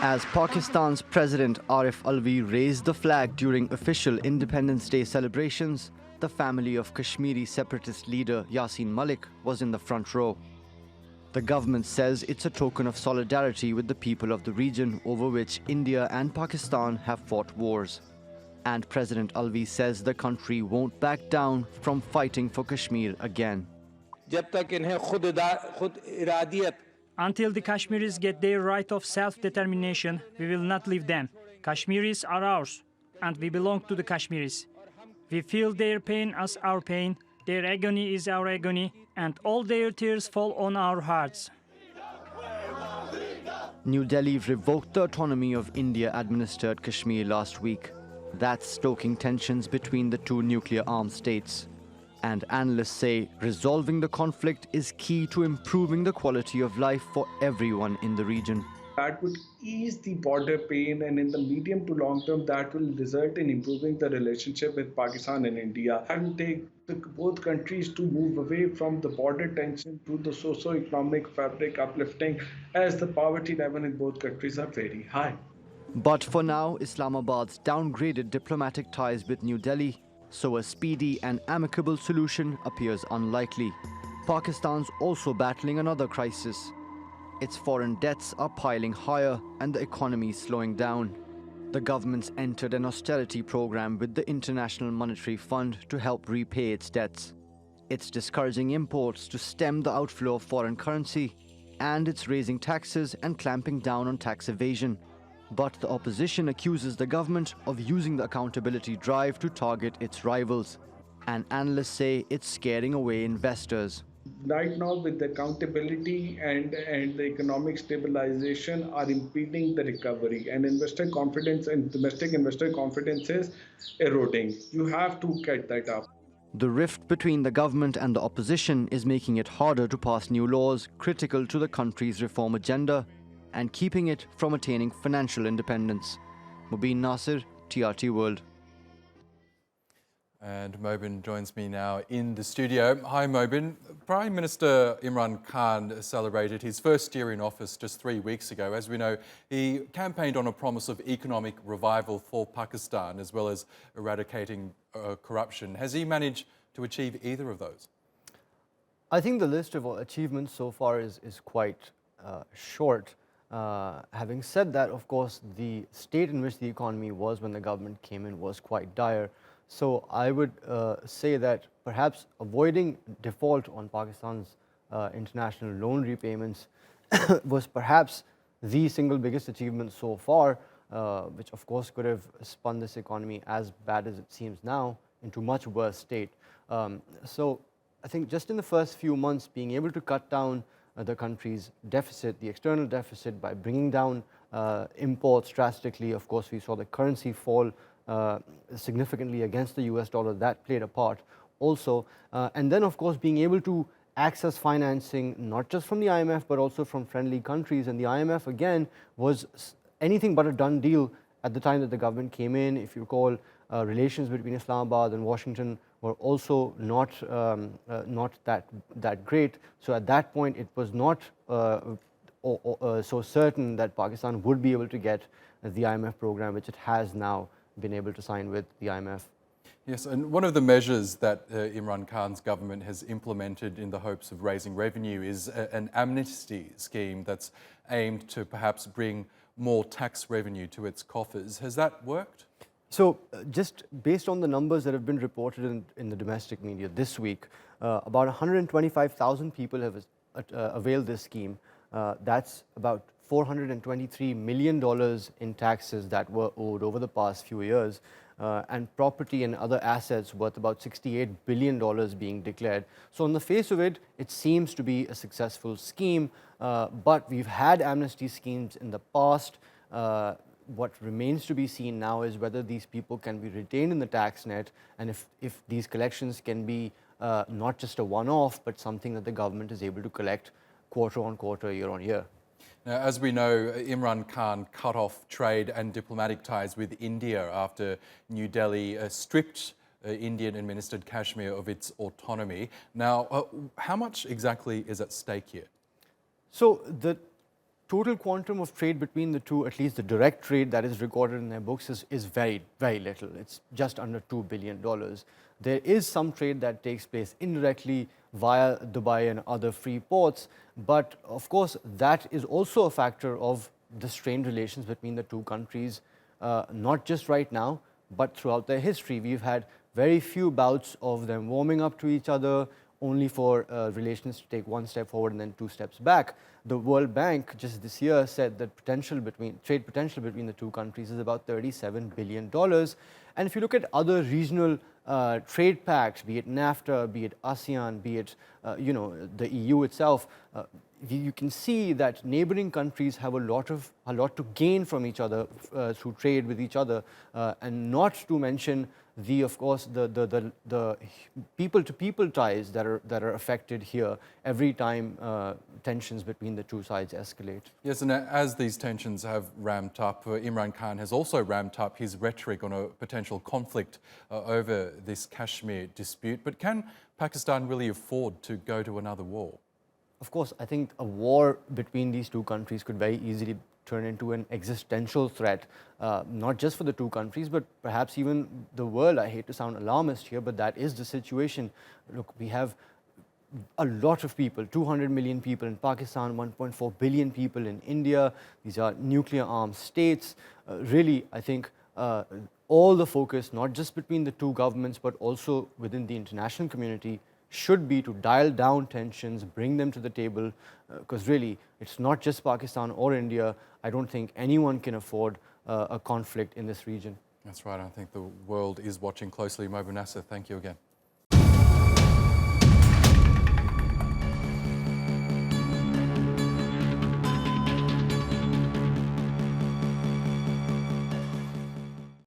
As Pakistan's President Arif Alvi raised the flag during official Independence Day celebrations, the family of Kashmiri separatist leader Yasin Malik was in the front row. The government says it's a token of solidarity with the people of the region over which India and Pakistan have fought wars. And President Alvi says the country won't back down from fighting for Kashmir again. Until the Kashmiris get their right of self-determination, we will not leave them. Kashmiris are ours, and we belong to the Kashmiris. We feel their pain as our pain, their agony is our agony, and all their tears fall on our hearts. New Delhi revoked the autonomy of India-administered Kashmir last week. That's stoking tensions between the two nuclear-armed states. And analysts say resolving the conflict is key to improving the quality of life for everyone in the region. That would ease the border pain, and in the medium to long term, that will result in improving the relationship with Pakistan and India and take both countries to move away from the border tension to the socio-economic fabric uplifting, as the poverty level in both countries are very high. But for now, Islamabad's downgraded diplomatic ties with New Delhi, so a speedy and amicable solution appears unlikely. Pakistan's also battling another crisis. Its foreign debts are piling higher and the economy slowing down. The government's entered an austerity program with the International Monetary Fund to help repay its debts. It's discouraging imports to stem the outflow of foreign currency, and it's raising taxes and clamping down on tax evasion. But the opposition accuses the government of using the accountability drive to target its rivals. And analysts say it's scaring away investors. Right now, with the accountability and the economic stabilization are impeding the recovery, and investor confidence and domestic investor confidence is eroding. You have to get that up. The rift between the government and the opposition is making it harder to pass new laws critical to the country's reform agenda and keeping it from attaining financial independence. Mobin Nasir, TRT World. And Mobin joins me now in the studio. Hi Mobin. Prime Minister Imran Khan celebrated his first year in office just 3 weeks ago. As we know, he campaigned on a promise of economic revival for Pakistan as well as eradicating corruption. Has he managed to achieve either of those? I think the list of achievements so far is quite short. Having said that, of course, the state in which the economy was when the government came in was quite dire. So I would say that perhaps avoiding default on Pakistan's international loan repayments was perhaps the single biggest achievement so far, which of course could have spun this economy, as bad as it seems now, into a much worse state. So I think just in the first few months, being able to cut down the country's deficit, the external deficit, by bringing down imports drastically. Of course, we saw the currency fall significantly against the US dollar. That played a part also. And then, of course, being able to access financing, not just from the IMF, but also from friendly countries. And the IMF, again, was anything but a done deal at the time that the government came in. If you recall, relations between Islamabad and Washington were also not that great. So at that point, it was not so certain that Pakistan would be able to get the IMF program, which it has now been able to sign with the IMF. Yes, and one of the measures that Imran Khan's government has implemented in the hopes of raising revenue is an amnesty scheme that's aimed to perhaps bring more tax revenue to its coffers. Has that worked? So just based on the numbers that have been reported in the domestic media this week, about 125,000 people have availed this scheme. That's about $423 million in taxes that were owed over the past few years, and property and other assets worth about $68 billion being declared. So on the face of it, it seems to be a successful scheme, but we've had amnesty schemes in the past. What remains to be seen now is whether these people can be retained in the tax net, and if these collections can be not just a one-off, but something that the government is able to collect quarter on quarter, year on year. Now, as we know, Imran Khan cut off trade and diplomatic ties with India after New Delhi stripped Indian-administered Kashmir of its autonomy. Now, how much exactly is at stake here? So the total quantum of trade between the two, at least the direct trade that is recorded in their books, is very, very little. It's just under $2 billion. There is some trade that takes place indirectly via Dubai and other free ports, but of course that is also a factor of the strained relations between the two countries, not just right now, but throughout their history. We've had very few bouts of them warming up to each other, only for relations to take one step forward and then two steps back. The World Bank just this year said that trade potential between the two countries is about $37 billion. And if you look at other regional trade pacts, be it NAFTA, be it ASEAN, be it the EU itself, you can see that neighboring countries have a lot to gain from each other through trade with each other, and not to mention of course the people-to-people ties that are affected here every time tensions between the two sides escalate. Yes, and as these tensions have ramped up, Imran Khan has also ramped up his rhetoric on a potential conflict over this Kashmir dispute. But can Pakistan really afford to go to another war? Of course, I think a war between these two countries could very easily turn into an existential threat, not just for the two countries, but perhaps even the world. I hate to sound alarmist here, but that is the situation. Look, we have a lot of people, 200 million people in Pakistan, 1.4 billion people in India. These are nuclear-armed states. Really, I think all the focus, not just between the two governments, but also within the international community, should be to dial down tensions, bring them to the table, because really, it's not just Pakistan or India. I don't think anyone can afford a conflict in this region. That's right. I think the world is watching closely. Mobin Nasir, thank you again.